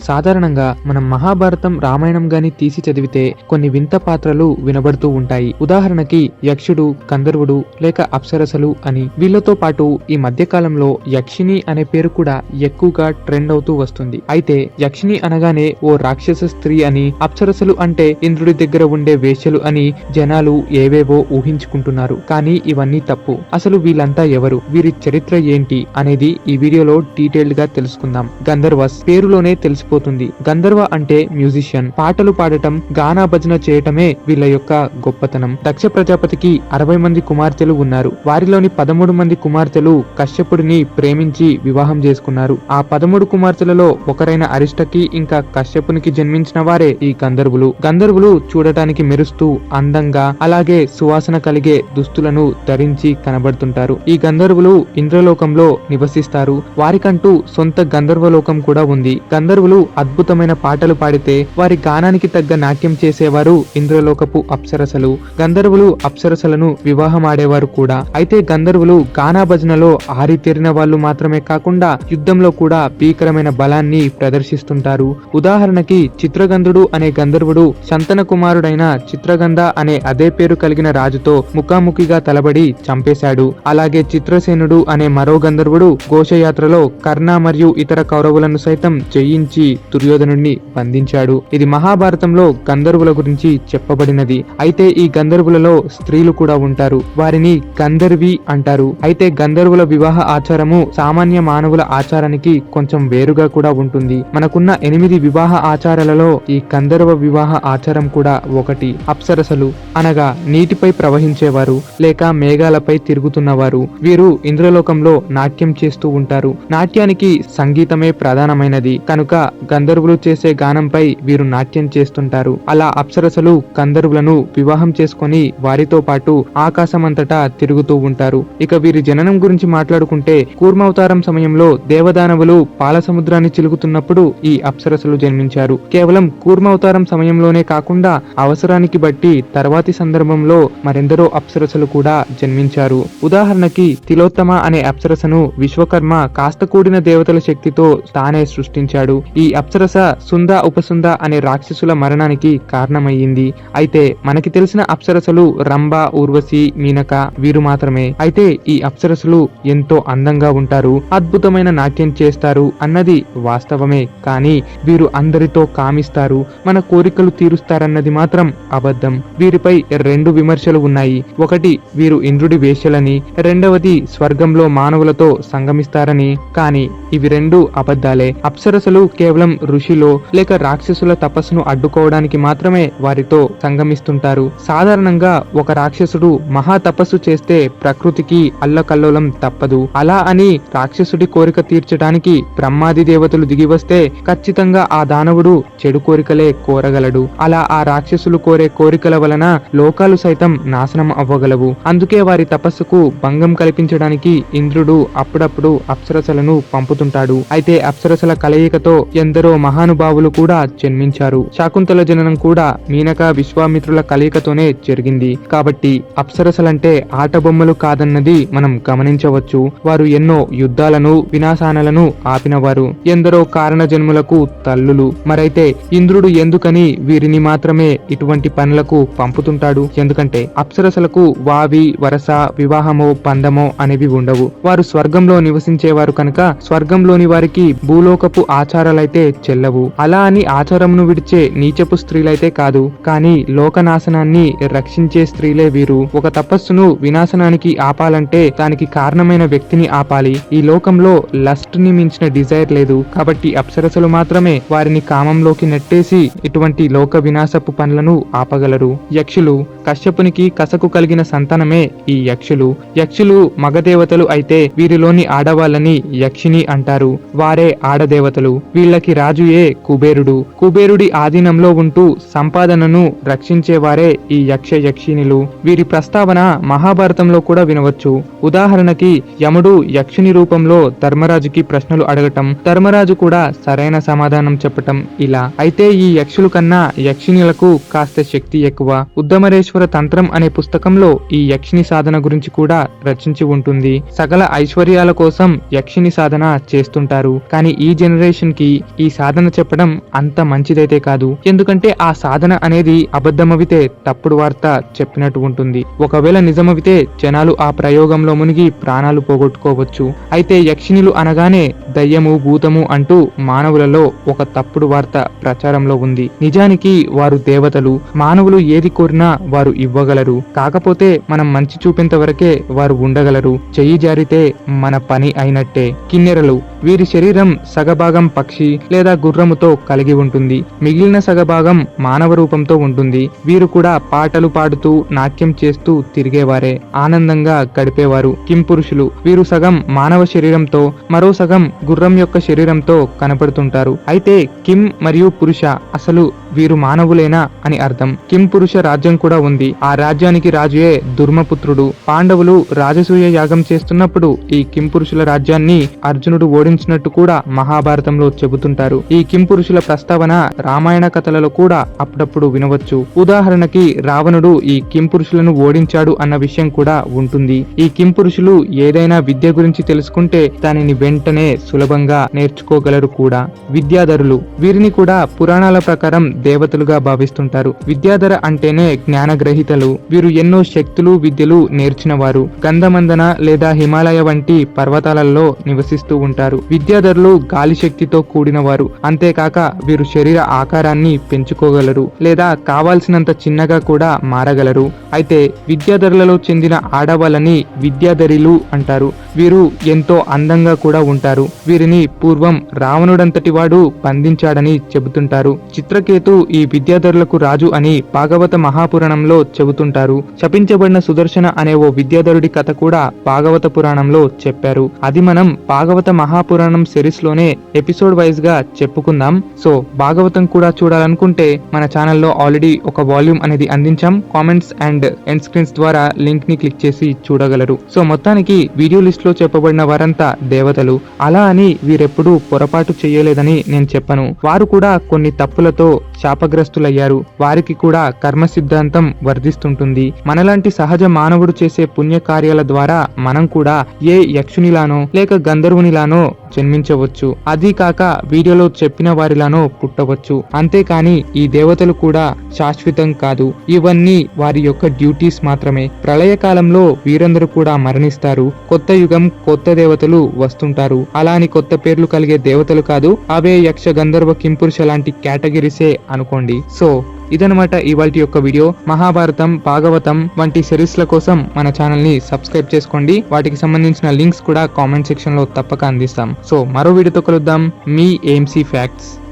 సాధారణంగా మనం మహాభారతం రామాయణం గాని తీసి చదివితే కొన్ని వింత పాత్రలు వినబడుతూ ఉంటాయి. ఉదాహరణకి యక్షుడు, గంధర్వుడు లేక అప్సరసలు అని. వీళ్ళతో పాటు ఈ మధ్య కాలంలో యక్షిణి అనే పేరు కూడా ఎక్కువగా ట్రెండ్ అవుతూ వస్తుంది. అయితే యక్షిణి అనగానే ఓ రాక్షస స్త్రీ అని, అప్సరసలు అంటే ఇంద్రుడి దగ్గర ఉండే వేశ్యలు అని జనాలు ఏవేవో ఊహించుకుంటున్నారు. కానీ ఇవన్నీ తప్పు. అసలు వీళ్ళంతా ఎవరు, వీరి చరిత్ర ఏంటి అనేది ఈ వీడియోలో డీటెయిల్డ్ గా తెలుసుకుందాం. గంధర్వస్ పేరులోనే తెలిసిపోతుంది. గంధర్వ అంటే మ్యూజిషియన్, పాటలు పాడటం, గానా భజన చేయటమే వీళ్ళ యొక్క గొప్పతనం. దక్ష ప్రజాపతికి 60 మంది కుమార్తెలు ఉన్నారు. వారిలోని 13 మంది కుమార్తెలు కశ్యపుడిని ప్రేమించి వివాహం చేసుకున్నారు. ఆ 13 కుమార్తెలలో ఒకరైన అరిష్టకి ఇంకా కశ్యపునికి జన్మించిన వారే ఈ గంధర్వులు. గంధర్వులు చూడటానికి మెరుస్తూ అందంగా, అలాగే సువాసన కలిగే దుస్తులను ధరించి కనబడుతుంటారు. ఈ గంధర్వులు ఇంద్రలోకంలో నివసిస్తారు. వారికంటూ సొంత గంధర్వలోకం కూడా ఉంది. గంధర్వులు అద్భుతమైన పాటలు పాడితే వారి గానానికి తగ్గ నాట్యం చేసేవారు ఇంద్రలోకపు అప్సరసలు. గంధర్వులు అప్సరసలను వివాహం ఆడేవారు కూడా. అయితే గంధర్వులు గానా భజనలో ఆరితేరిన వాళ్ళు మాత్రమే కాకుండా యుద్ధంలో కూడా భీకరమైన బలాన్ని ప్రదర్శిస్తుంటారు. ఉదాహరణకి చిత్రగంధుడు అనే గంధర్వుడు శంతన కుమారుడైన చిత్రగంధ అనే అదే పేరు కలిగిన రాజుతో ముఖాముఖిగా తలబడి చంపేశాడు. అలాగే చిత్రసేనుడు అనే మరో గంధర్వుడు ఘోషయాత్రలో కర్ణ మరియు ఇతర కౌరవులను సైతం జయించి దుర్యోధనుడిని బంధించాడు. ఇది మహాభారతంలో గంధర్వుల గురించి చెప్పబడినది. అయితే ఈ గంధర్వులలో స్త్రీలు కూడా ఉంటారు. వారిని గంధర్వి అంటారు. అయితే గంధర్వుల వివాహ ఆచారము సామాన్య మానవుల ఆచారానికి కొంచెం వేరుగా కూడా ఉంటుంది. మనకున్న 8 వివాహ ఆచారాలలో ఈ గంధర్వ వివాహ ఆచారం కూడా ఒకటి. అప్సరసలు అనగా నీటిపై ప్రవహించేవారు లేక మేఘాలపై తిరుగుతున్నవారు. వీరు ఇంద్రలోకంలో నాట్యం చేస్తూ ఉంటారు. నాట్యానికి సంగీతమే ప్రధానమైనది కనుక గంధర్వులు చేసే గానంపై వీరు నాట్యం చేస్తుంటారు. అలా అప్సరసలు గంధర్వులను వివాహం చేసుకొని వారితో పాటు ఆకాశమంతటా తిరుగుతూ ఉంటారు. ఇక వీరి జననం గురించి మాట్లాడుకుంటే కూర్మావతారం సమయంలో దేవదానవులు పాల సముద్రాన్ని చిలుకుతున్నప్పుడు ఈ అప్సరసలు జన్మించారు. కేవలం కూర్మావతారం సమయంలోనే కాకుండా అవసరానికి బట్టి తర్వాతి సందర్భంలో మరెందరో అప్సరసలు కూడా జన్మించారు. ఉదాహరణకి తిలోత్తమ అనే అప్సరసను విశ్వకర్మ కాస్త కూడిన దేవతల శక్తితో తానే సృష్టించాడు. ఈ అప్సరస సుంద ఉపసుంద అనే రాక్షసుల మరణానికి కారణమయ్యింది. అయితే మనకి తెలిసిన అప్సరసలు రంభ, ఊర్వశి, మీనక వీరు మాత్రమే. అయితే ఈ అప్సరసలు ఎంతో అందంగా ఉంటారు, అద్భుతమైన నాట్యం చేస్తారు అన్నది వాస్తవమే. కానీ వీరు అందరితో కామిస్తారు, మన కోరికలు తీరుస్తారన్నది మాత్రం అబద్ధం. వీరిపై 2 విమర్శలు ఉన్నాయి. ఒకటి, వీరు ఇంద్రుడి వేశ్యలని, రెండవది స్వర్గంలో మానవులతో సంగమిస్తారని. కానీ ఇవి 2 అబద్ధాలే. అప్సరసలు కేవలం ఋషిలో లేక రాక్షసుల తపస్సును అడ్డుకోవడానికి మాత్రమే వారితో సంగమిస్తుంటారు. సాధారణంగా ఒక రాక్షసుడు మహా తపస్సు చేస్తే ప్రకృతికి అల్లకల్లోలం తప్పదు. అలా అని రాక్షసుడి కోరిక తీర్చడానికి బ్రహ్మాది దేవతలు దిగి వస్తే ఖచ్చితంగా ఆ దానవుడు చెడు కోరికలే కోరగలడు. అలా ఆ రాక్షసులు కోరే కోరికల వలన లోకాలు సైతం నాశనం అవ్వగలవు. అందుకే వారి తపస్సుకు భంగం కల్పించడానికి ఇంద్రుడు అప్పుడప్పుడు అప్సరసలను పంపుతుంటాడు. అయితే అప్సరసల కలయికతో ఎందరో మహానుభావులు కూడా జన్మించారు. శాకుంతల జననం కూడా మీనక విశ్వామిత్రుల కలయికతోనే జరిగింది. కాబట్టి అప్సరసలంటే ఆట బొమ్మలు కాదన్నది మనం గమనించవచ్చు. వారు ఎన్నో యుద్ధాలను, వినాశాలను ఆపినవారు, ఎందరో కారణ జన్ములకు తల్లులు. మరైతే ఇంద్రుడు ఎందుకని వీరిని మాత్రమే ఇటువంటి పనులకు పంపుతుంటాడు? ఎందుకంటే అప్సరసలకు వావి, వరస, వివాహమో, పందమో అనేవి ఉండవు. వారు స్వర్గంలో నివసించేవారు కనుక స్వర్గంలోని వారికి భూలోకపు ఆచారాలైతే చెల్లవు. అలా అని ఆచారమును విడిచే నీచపు స్త్రీలైతే కాదు. కానీ లోకనాశనాన్ని రక్షించే స్త్రీలే వీరు. ఒక తపస్సును వినాశనానికి ఆపాలంటే దానికి కారణమైన వ్యక్తిని ఆపాలి. ఈ లోకంలో లస్ట్ ని మించిన డిజైర్ లేదు. కాబట్టి అప్సరసలు మాత్రమే వారిని కామంలోకి నెట్టేసి ఇటువంటి లోక వినాశపు పనులను ఆపగలరు. యక్షులు కశ్యపునికి కసకు కలిగిన సంతానమే ఈ యక్షులు. యక్షులు మగదేవతలు అయితే వీరిలోని ఆడవాళ్ళని యక్షిని అంటారు. వారే ఆడదేవతలు. వీళ్ళకి రాజుయే కుబేరుడు. కుబేరుడి ఆధీనంలో ఉంటూ సంపాదనను రక్షించేవారే ఈ యక్ష యక్షిణులు. వీరి ప్రస్తావన మహాభారతంలో కూడా వినవచ్చు. ఉదాహరణకి యముడు యక్షుని రూపంలో ధర్మరాజుకి ప్రశ్నలు అడగటం, ధర్మరాజు కూడా సరైన సమాధానం చెప్పటం ఇలా. అయితే ఈ యక్షుల కన్నా యక్షిణులకు కాస్త శక్తి ఎక్కువ. ఉద్దమరేశ్వర తంత్రం అనే పుస్తకంలో ఈ యక్షిని సాధన గురించి కూడా రచించి ఉంటుంది. సకల ఐశ్వర్యాల కోసం యక్షిని సాధన చేస్తుంటారు. కానీ ఈ జనరేషన్ కి ఈ సాధన చెప్పడం అంత మంచిదైతే కాదు. ఎందుకంటే ఆ సాధన అనేది అబద్ధమవితే తప్పుడు వార్త చెప్పినట్టు ఉంటుంది. ఒకవేళ నిజమవితే జనాలు ఆ ప్రయోగంలో మునిగి ప్రాణాలు పోగొట్టుకోవచ్చు. అయితే యక్షిణులు అనగానే దయ్యము భూతము అంటూ మానవులలో ఒక తప్పుడు వార్త ప్రచారంలో ఉంది. నిజానికి వారు దేవతలు. మానవులు ఏది కోరినా వారు ఇవ్వగలరు. కాకపోతే మనం మంచి చూపేంత వరకే వారు ఉండగలరు. చెయ్యి జారితే మన పని అయినట్టే. కిన్నెరలు, వీరి శరీరం సగభాగం పక్షి లేదా గుర్రముతో కలిగి ఉంటుంది. మిగిలిన సగభాగం మానవ రూపంతో ఉంటుంది. వీరు కూడా పాటలు పాడుతూ నాట్యం చేస్తూ తిరిగేవారే. ఆనందంగా గడిపేవారు. కింపురుషులు, వీరు సగం మానవ శరీరంతో మరో సగం గుర్రం యొక్క శరీరంతో కనపడుతుంటారు. అయితే కిం మరియు పురుష, అసలు వీరు మానవులేనా అని అర్థం. కిం పురుష రాజ్యం కూడా ఉంది. ఆ రాజ్యానికి రాజుయే దుర్మపుత్రుడు. పాండవులు రాజసూయ యాగం చేస్తున్నప్పుడు ఈ కిం పురుషుల రాజ్యాన్ని అర్జునుడు ఓడించినట్టు కూడా మహాభారతంలో చెబుతుంటారు. ఈ కిం పురుషుల ప్రస్తావన రామాయణ కథలలో కూడా అప్పుడప్పుడు వినవచ్చు. ఉదాహరణకి రావణుడు ఈ కిం పురుషులను ఓడించాడు అన్న విషయం కూడా ఉంటుంది. ఈ కిం పురుషులు ఏదైనా విద్య గురించి తెలుసుకుంటే దానిని వెంటనే సులభంగా నేర్చుకోగలరు కూడా. విద్యాధరులు, వీరిని కూడా పురాణాల ప్రకారం దేవతలుగా భావిస్తుంటారు. విద్యాధర అంటేనే జ్ఞానగ్రహీతలు. వీరు ఎన్నో శక్తులు విద్యలు నేర్చిన వారు. గంధమందన లేదా హిమాలయ వంటి పర్వతాలలో నివసిస్తూ ఉంటారు. విద్యాధరులు గాలి శక్తితో కూడిన వారు. అంతేకాక వీరు శరీర ఆకారాన్ని పెంచుకోగలరు లేదా కావాల్సినంత చిన్నగా కూడా మారగలరు. అయితే విద్యాధరులలో చెందిన ఆడవాళ్ళని విద్యాధరిలు అంటారు. వీరు ఎంతో అందంగా కూడా ఉంటారు. వీరిని పూర్వం రావణుడంతటి వాడు బంధించాడని చెబుతుంటారు. చిత్రకేతు ఈ విద్యాధరులకు రాజు అని భాగవత మహాపురాణంలో చెబుతుంటారు. శపించబడిన సుదర్శన అనే ఓ విద్యాధరుడి కథ కూడా భాగవత పురాణంలో చెప్పారు. అది మనం భాగవత మహాపురాణం సిరీస్ లోనే ఎపిసోడ్ వైజ్ గా చెప్పుకుందాం. సో భాగవతం కూడా చూడాలనుకుంటే మన ఛానల్లో ఆల్రెడీ ఒక వాల్యూమ్ అనేది అందించాం. కామెంట్స్ అండ్ ఎండ్ స్క్రీన్స్ ద్వారా లింక్ ని క్లిక్ చేసి చూడగలరు. సో మొత్తానికి వీడియో లిస్ట్ లో చెప్పబడిన వారంతా దేవతలు. అలా అని వీరెప్పుడూ పొరపాటు చేయలేదని నేను చెప్పను. వారు కూడా కొన్ని తప్పులతో శాపగ్రస్తులయ్యారు. వారికి కూడా కర్మ సిద్ధాంతం వర్ధిస్తుంటుంది. మనలాంటి సహజ మానవుడు చేసే పుణ్యకార్యాల ద్వారా మనం కూడా ఏ యక్షునిలానో లేక గంధర్వునిలానో జన్మించవచ్చు. అది కాక వీడియోలో చెప్పిన వారిలానో పుట్టవచ్చు. అంతేకాని ఈ దేవతలు కూడా శాశ్వతం కాదు. ఇవన్నీ వారి యొక్క డ్యూటీస్ మాత్రమే. ప్రళయకాలంలో వీరందరూ కూడా మరణిస్తారు. కొత్త యుగం, కొత్త దేవతలు వస్తుంటారు. అలా అని కొత్త పేర్లు కలిగే దేవతలు కాదు. అవే యక్ష గంధర్వ కింపురుష లాంటి కేటగిరీసే అనుకోండి. సో ఇదనమాట ఇవాల్టి యొక్క వీడియో. మహాభారతం, భాగవతం వంటి సిరీస్ల కోసం మన ఛానల్ ని సబ్స్క్రైబ్ చేసుకోండి. వాటికి సంబంధించిన లింక్స్ కూడా కామెంట్ సెక్షన్ లో తప్పక అందిస్తాం. సో మరో వీడియోతో కలుద్దాం. మీ AMC ఫ్యాక్ట్స్.